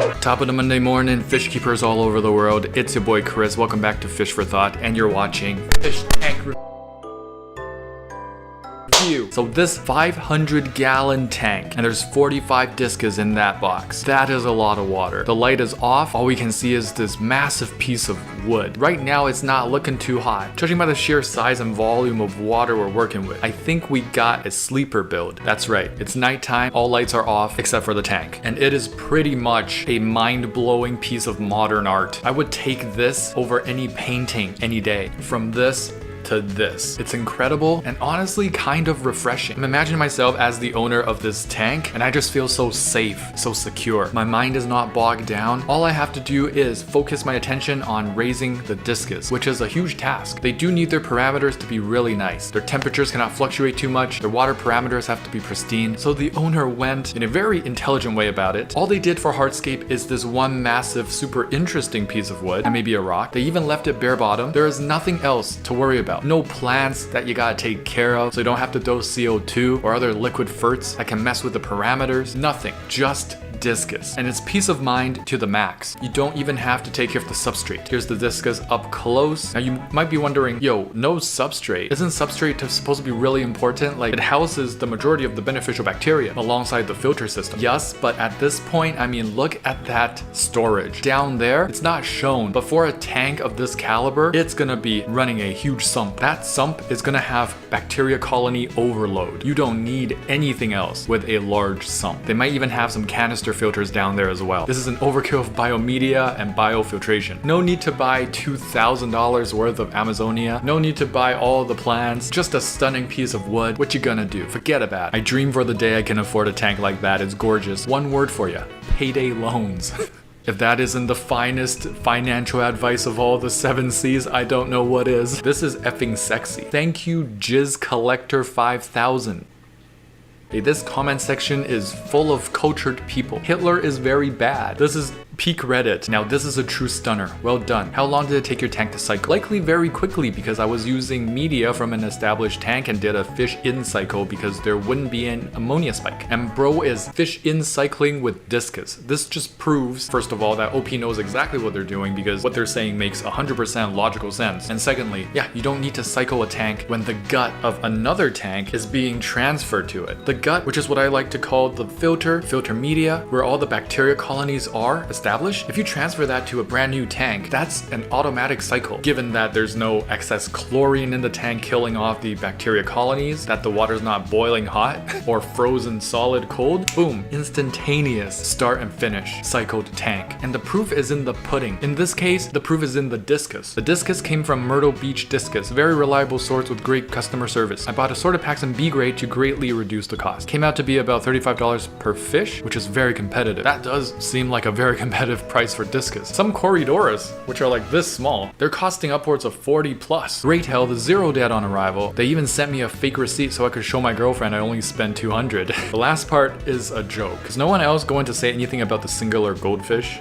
Top of the Monday morning, fish keepers all over the world. It's your boy Chris. Welcome back to Fish for Thought, and you're watching Fish Tank Review. So this 500-gallon tank, and there's 45 Discus in that box. That is a lot of water. The light is off. All we can see is this massive piece of wood. Right now, it's not looking too hot. Judging by the sheer size and volume of water we're working with, I think we got a sleeper build. That's right. It's nighttime. All lights are off except for the tank. And it is pretty much a mind-blowing piece of modern art. I would take this over any painting any day. From this to this. It's incredible and honestly kind of refreshing. I'm imagining myself as the owner of this tank, and I just feel so safe, so secure. My mind is not bogged down. All I have to do is focus my attention on raising the Discus, which is a huge task. They do need their parameters to be really nice. Their temperatures cannot fluctuate too much. Their water parameters have to be pristine. So the owner went in a very intelligent way about it. All they did for hardscape is this one massive, super interesting piece of wood and maybe a rock. They even left it bare bottom. There is nothing else to worry about. No plants that you gotta take care of, so you don't have to dose CO2 or other liquid ferts that can mess with the parameters. Nothing, just Discus, and it's peace of mind to the max. You don't even have to take care of the substrate. Here's the Discus up close. Now you might be wondering, yo, no substrate. Isn't substrate supposed to be really important? Like, it houses the majority of the beneficial bacteria alongside the filter system. Yes, but at this point, I mean, look at that storage. Down there, it's not shown, but for a tank of this caliber, it's gonna be running a huge sump. That sump is gonna have bacteria colony overload. You don't need anything else with a large sump. They might even have some canister filters down there as well. This is an overkill of biomedia and biofiltration. No need to buy $2,000 worth of Amazonia. No need to buy all the plants. Just a stunning piece of wood. What you gonna do? Forget about it. I dream for the day I can afford a tank like that. It's gorgeous. One word for you: payday loans. If that isn't the finest financial advice of all the 7 C's, I don't know what is. This is effing sexy. Thank you, Jizz Collector 5000. Hey, this comment section is full of cultured people. Hitler is very bad. This is peak Reddit. Now this is a true stunner. Well done. How long did it take your tank to cycle? Likely very quickly, because I was using media from an established tank and did a fish in cycle because there wouldn't be an ammonia spike. And bro is fish in cycling with Discus. This just proves, first of all, that OP knows exactly what they're doing, because what they're saying makes 100% logical sense. And secondly, yeah, you don't need to cycle a tank when the gut of another tank is being transferred to it. The gut, which is what I like to call the filter media, where all the bacteria colonies are established. If you transfer that to a brand new tank, that's an automatic cycle. Given that there's no excess chlorine in the tank killing off the bacteria colonies, that the water's not boiling hot or frozen solid cold, boom, instantaneous start and finish cycled tank. And the proof is in the pudding. In this case, the proof is in the Discus. The Discus came from Myrtle Beach Discus, very reliable source with great customer service. I bought assorted packs in B grade to greatly reduce the cost. Came out to be about $35 per fish, which is very competitive. That does seem like a very competitive price for Discus. Some Corridoras, which are like this small, they're costing upwards of 40 plus. Great health, zero debt on arrival. They even sent me a fake receipt so I could show my girlfriend I only spent 200. The last part is a joke. Is no one else going to say anything about the singular goldfish?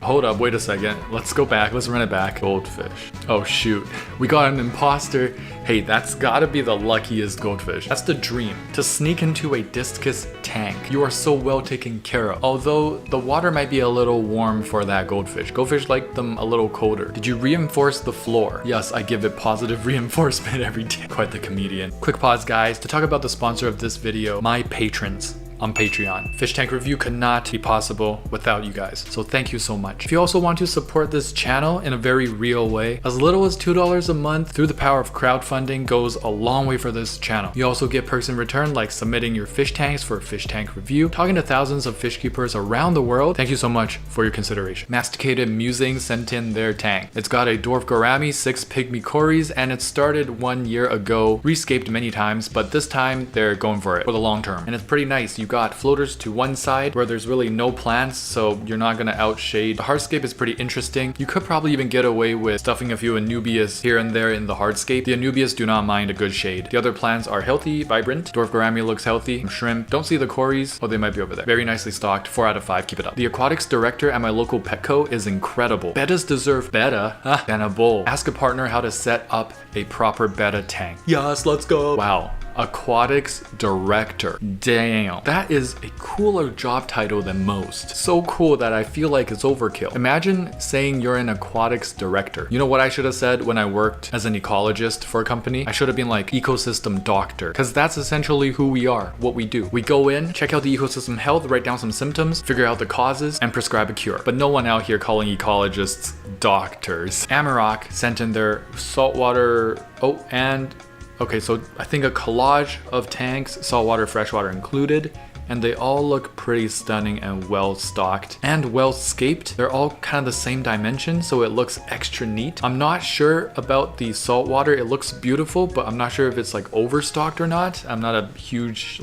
Hold up, wait a second. Let's go back, let's run it back. Goldfish. Oh shoot, we got an imposter. Hey, that's gotta be the luckiest goldfish. That's the dream, to sneak into a Discus tank. You are so well taken care of. Although the water might be a little warm for that goldfish. Goldfish like them a little colder. Did you reinforce the floor? Yes, I give it positive reinforcement every day. Quite the comedian. Quick pause, guys, to talk about the sponsor of this video, my patrons on Patreon. Fish Tank Review could not be possible without you guys, so thank you so much. If you also want to support this channel in a very real way, as little as $2 a month through the power of crowdfunding goes a long way for this channel. You also get perks in return, like submitting your fish tanks for a Fish Tank Review, talking to thousands of fish keepers around the world. Thank you so much for your consideration. Masticated Musings sent in their tank. It's got a dwarf gourami, 6 pygmy cories, and it started 1 year ago, rescaped many times, but this time they're going for it for the long term. And it's pretty nice. You got floaters to one side where there's really no plants, so you're not gonna outshade. The hardscape is pretty interesting. You could probably even get away with stuffing a few Anubias here and there in the hardscape. The Anubias do not mind a good shade. The other plants are healthy, vibrant. Dwarf gourami looks healthy. Shrimp. Don't see the cories. Oh, they might be over there. Very nicely stocked. 4 out of 5. Keep it up. The aquatics director at my local Petco is incredible. Bettas deserve better than a bowl. Ask a partner how to set up a proper betta tank. Yes, let's go. Wow. Aquatics Director. Damn, that is a cooler job title than most. So cool that I feel like it's overkill. Imagine saying you're an aquatics director. You know what I should have said when I worked as an ecologist for a company? I should have been like ecosystem doctor, because that's essentially who we are, what we do. We go in, check out the ecosystem health, write down some symptoms, figure out the causes, and prescribe a cure. But no one out here calling ecologists doctors. Amarok sent in their saltwater, okay, so I think a collage of tanks, saltwater, freshwater included, and they all look pretty stunning and well stocked and well scaped. They're all kind of the same dimension, so it looks extra neat. I'm not sure about the saltwater. It looks beautiful, but I'm not sure if it's like overstocked or not. I'm not a huge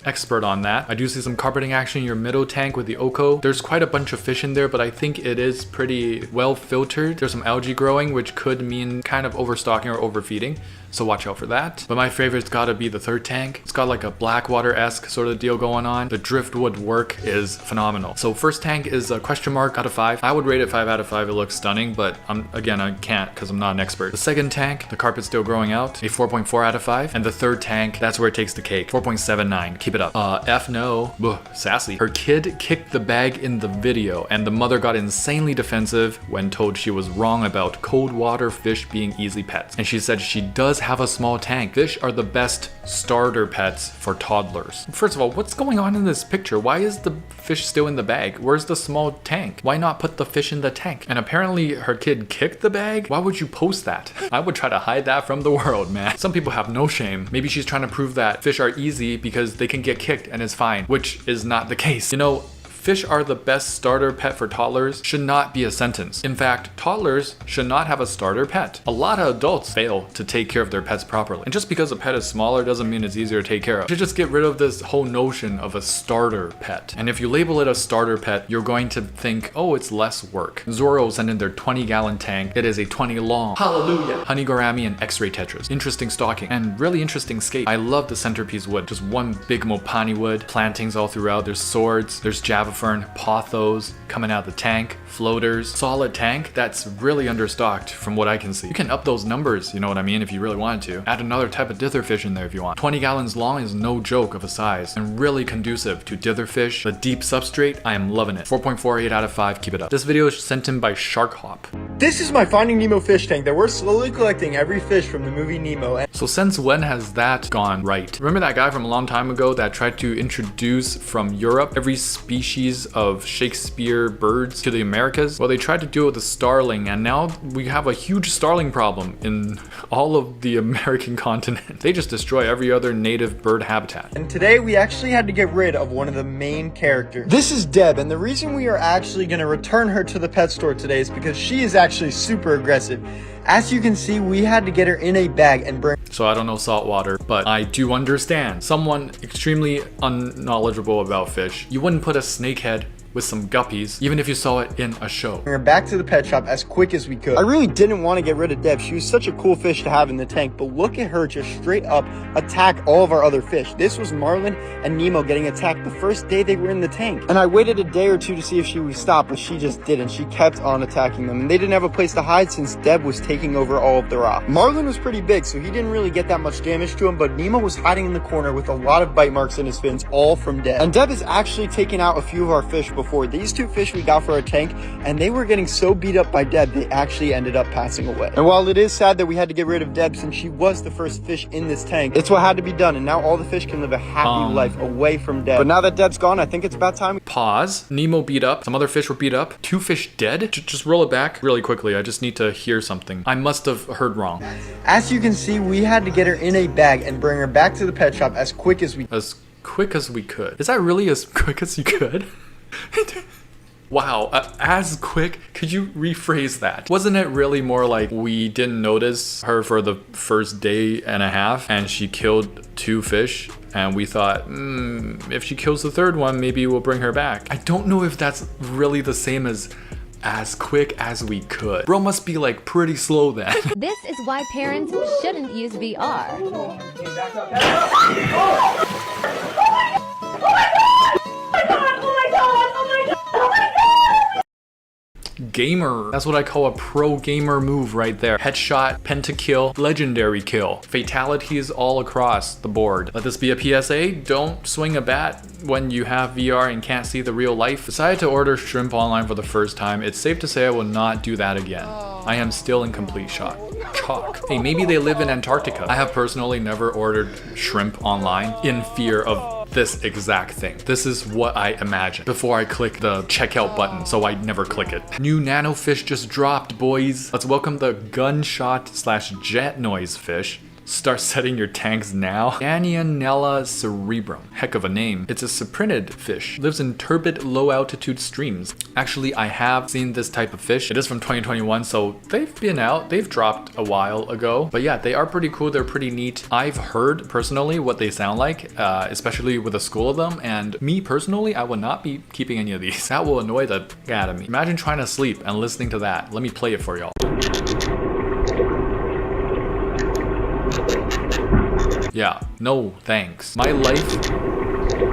expert on that. I do see some carpeting action in your middle tank with the Oko. There's quite a bunch of fish in there, but I think it is pretty well filtered. There's some algae growing, which could mean kind of overstocking or overfeeding, so watch out for that. But my favorite's gotta be the third tank. It's got like a Blackwater-esque sort of deal going on. The driftwood work is phenomenal. So first tank is a question mark out of 5. I would rate it 5 out of 5. It looks stunning, but again, I can't because I'm not an expert. The second tank, the carpet's still growing out, a 4.4 out of 5. And the third tank, that's where it takes the cake, 4.79. Keep it up. F no. Ugh, sassy. Her kid kicked the bag in the video, and the mother got insanely defensive when told she was wrong about cold water fish being easy pets. And she said she does have a small tank. Fish are the best starter pets for toddlers. First of all, what's going on in this picture? Why is the fish still in the bag? Where's the small tank? Why not put the fish in the tank? And apparently her kid kicked the bag? Why would you post that? I would try to hide that from the world, man. Some people have no shame. Maybe she's trying to prove that fish are easy because they can get kicked and it's fine, which is not the case. You know, fish are the best starter pet for toddlers should not be a sentence. In fact, toddlers should not have a starter pet. A lot of adults fail to take care of their pets properly. And just because a pet is smaller doesn't mean it's easier to take care of. You should just get rid of this whole notion of a starter pet. And if you label it a starter pet, you're going to think, oh, it's less work. Zorro sent in their 20-gallon tank. It is a 20 long. Hallelujah. Honey gourami and X-ray tetras. Interesting stocking and really interesting scape. I love the centerpiece wood. Just one big Mopani wood. Plantings all throughout. There's swords. There's Java fern, pothos coming out of the tank, floaters, solid tank. That's really understocked from what I can see. You can up those numbers, you know what I mean, if you really wanted to. Add another type of ditherfish in there if you want. 20 gallons long is no joke of a size and really conducive to ditherfish. The deep substrate, I am loving it. 4.48 out of 5, keep it up. This video is sent in by Shark Hop. This is my Finding Nemo fish tank that we're slowly collecting every fish from the movie Nemo. So since when has that gone right? Remember that guy from a long time ago that tried to introduce from Europe every species of Shakespeare birds to the Americas? Well, they tried to do it with the starling, and now we have a huge starling problem in all of the American continent. They just destroy every other native bird habitat. And today we actually had to get rid of one of the main characters. This is Deb, and the reason we are actually going to return her to the pet store today is because she is actually super aggressive. As you can see, we had to get her in a bag and bring. So I don't know saltwater, but I do understand. Someone extremely unknowledgeable about fish, you wouldn't put a snakehead with some guppies, even if you saw it in a show. Bring her back to the pet shop as quick as we could. I really didn't want to get rid of Deb. She was such a cool fish to have in the tank, but look at her just straight up attack all of our other fish. This was Marlin and Nemo getting attacked the first day they were in the tank. And I waited a day or two to see if she would stop, but she just didn't. She kept on attacking them, and they didn't have a place to hide since Deb was taking over all of the rock. Marlin was pretty big, so he didn't really get that much damage to him, but Nemo was hiding in the corner with a lot of bite marks in his fins, all from Deb. And Deb is actually taking out a few of our fish before. These two fish we got for our tank, and they were getting so beat up by Deb, they actually ended up passing away. And while it is sad that we had to get rid of Deb since she was the first fish in this tank, it's what had to be done, and now all the fish can live a happy life away from Deb. But now that Deb's gone, I think it's about time. Pause. Nemo beat up. Some other fish were beat up. 2 fish dead. Just roll it back really quickly. I just need to hear something. I must have heard wrong. As you can see, we had to get her in a bag and bring her back to the pet shop as quick as we could. As quick as we could. Is that really as quick as you could? Wow, as quick? Could you rephrase that? Wasn't it really more like we didn't notice her for the first day and a half and she killed 2 fish and we thought, if she kills the third one, maybe we'll bring her back. I don't know if that's really the same as quick as we could. Bro must be like pretty slow then. This is why parents shouldn't use VR. gamer. That's what I call a pro gamer move right there. Headshot, pentakill, legendary kill. Fatalities all across the board. Let this be a PSA. Don't swing a bat when you have VR and can't see the real life. Decided to order shrimp online for the first time. It's safe to say I will not do that again. I am still in complete shock. Hey, maybe they live in Antarctica. I have personally never ordered shrimp online in fear of this exact thing. This is what I imagine before I click the checkout button, so I never click it. New nano fish just dropped, boys. Let's welcome the gunshot/jet noise fish. Start setting your tanks now. Danionella cerebrum. Heck of a name. It's a cyprinid fish. Lives in turbid low altitude streams. Actually, I have seen this type of fish. It is from 2021, so they've been out. They've dropped a while ago. But yeah, they are pretty cool. They're pretty neat. I've heard personally what they sound like, especially with a school of them. And me personally, I will not be keeping any of these. That will annoy the heck out of me. Imagine trying to sleep and listening to that. Let me play it for y'all. Yeah, no thanks. My life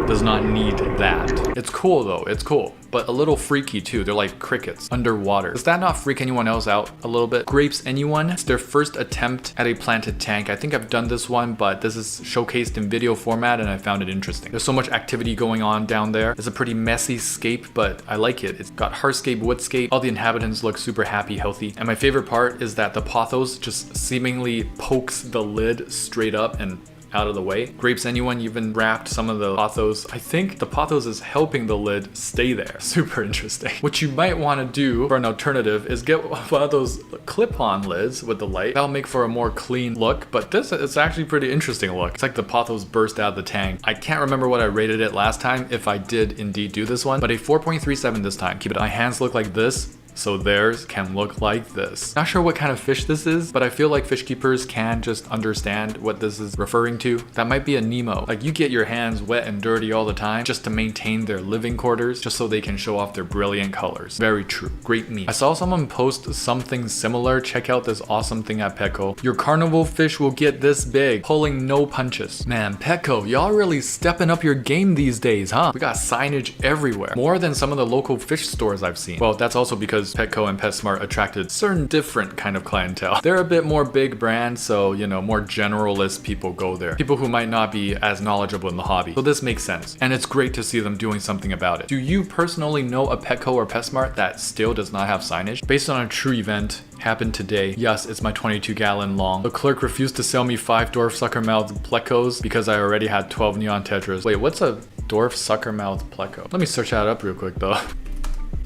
does not need that. It's cool though, it's cool, but a little freaky too. They're like crickets underwater. Does that not freak anyone else out a little bit? Grapes anyone? It's their first attempt at a planted tank. I think I've done this one, but this is showcased in video format and I found it interesting. There's so much activity going on down there. It's a pretty messy scape, but I like it. It's got hardscape, woodscape. All the inhabitants look super happy, healthy. And my favorite part is that the pothos just seemingly pokes the lid straight up and out of the way. Grapes anyone, even wrapped some of the pothos. I think the pothos is helping the lid stay there. Super interesting. What you might want to do for an alternative is get one of those clip-on lids with the light. That'll make for a more clean look, but this is actually pretty interesting look. It's like the pothos burst out of the tank. I can't remember what I rated it last time, if I did indeed do this one, but a 4.37 this time. Keep it. My hands look like this, so theirs can look like this. Not sure what kind of fish this is, but I feel like fish keepers can just understand what this is referring to. That might be a Nemo. Like, you get your hands wet and dirty all the time just to maintain their living quarters, just so they can show off their brilliant colors. Very true. Great meme. I saw someone post something similar. Check out this awesome thing at Petco. Your carnival fish will get this big, pulling no punches. Man, Petco, y'all really stepping up your game these days, huh? We got signage everywhere. More than some of the local fish stores I've seen. Well, that's also because Petco and PetSmart attracted certain different kind of clientele. They're a bit more big brand, so, you know, more generalist people go there. People who might not be as knowledgeable in the hobby. So this makes sense. And it's great to see them doing something about it. Do you personally know a Petco or PetSmart that still does not have signage? Based on a true event, happened today. Yes, it's my 22-gallon long. The clerk refused to sell me 5 dwarf sucker-mouthed plecos because I already had 12 neon tetras. Wait, what's a dwarf sucker-mouthed pleco? Let me search that up real quick though.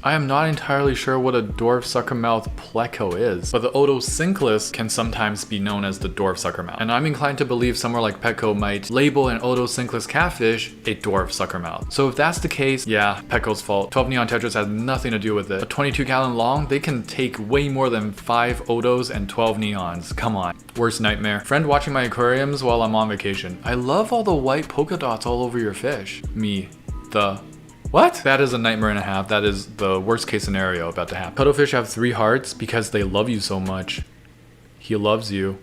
I am not entirely sure what a dwarf suckermouth pleco is, but the Otocinclus can sometimes be known as the dwarf suckermouth. And I'm inclined to believe somewhere like Petco might label an Otocinclus catfish a dwarf suckermouth. So if that's the case, yeah, Petco's fault. 12 neon tetras has nothing to do with it. A 22-gallon long, they can take way more than 5 Otos and 12 neons. Come on. Worst nightmare. Friend watching my aquariums while I'm on vacation. I love all the white polka dots all over your fish. What? That is a nightmare and a half. That is the worst case scenario about to happen. Cuttlefish have 3 hearts because they love you so much. He loves you.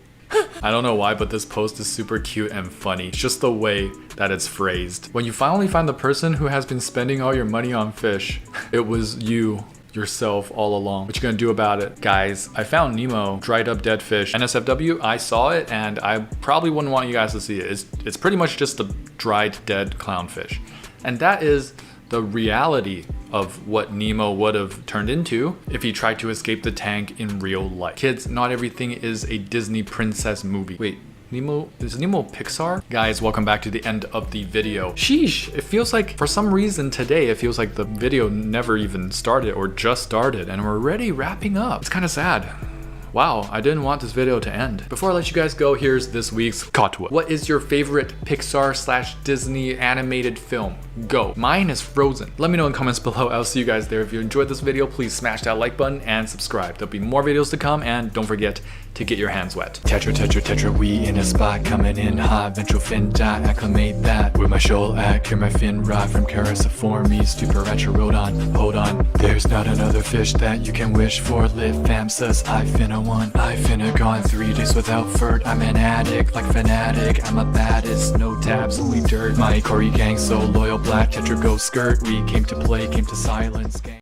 I don't know why, but this post is super cute and funny. It's just the way that it's phrased. When you finally find the person who has been spending all your money on fish, it was you. Yourself all along. What you gonna do about it? Guys, I found Nemo, dried up dead fish. NSFW, I saw it and I probably wouldn't want you guys to see it. It's pretty much just a dried dead clownfish. And that is the reality of what Nemo would have turned into if he tried to escape the tank in real life. Kids, not everything is a Disney princess movie. Wait, is Nemo Pixar? Guys, welcome back to the end of the video. Sheesh, it feels like for some reason today, it feels like the video never even started or just started and we're already wrapping up. It's kind of sad. Wow, I didn't want this video to end. Before I let you guys go, here's this week's Katwa. What is your favorite Pixar/Disney animated film? Go. Mine is Frozen. Let me know in comments below. I'll see you guys there. If you enjoyed this video, please smash that like button and subscribe. There'll be more videos to come, and don't forget to get your hands wet. Tetra, tetra, tetra, we in a spot, coming in hot. Ventral fin dot, acclimate that. Where my shoal at, clear my fin rod from Cariciformes to Paracharodon. Hold on, there's not another fish that you can wish for. Lit fam sus, I finna one. I finna gone 3 days without furt. I'm an addict, like fanatic. I'm a baddest, no tabs, only dirt. My Cory gang so loyal, black tetra go skirt. We came to play, came to silence. Gang.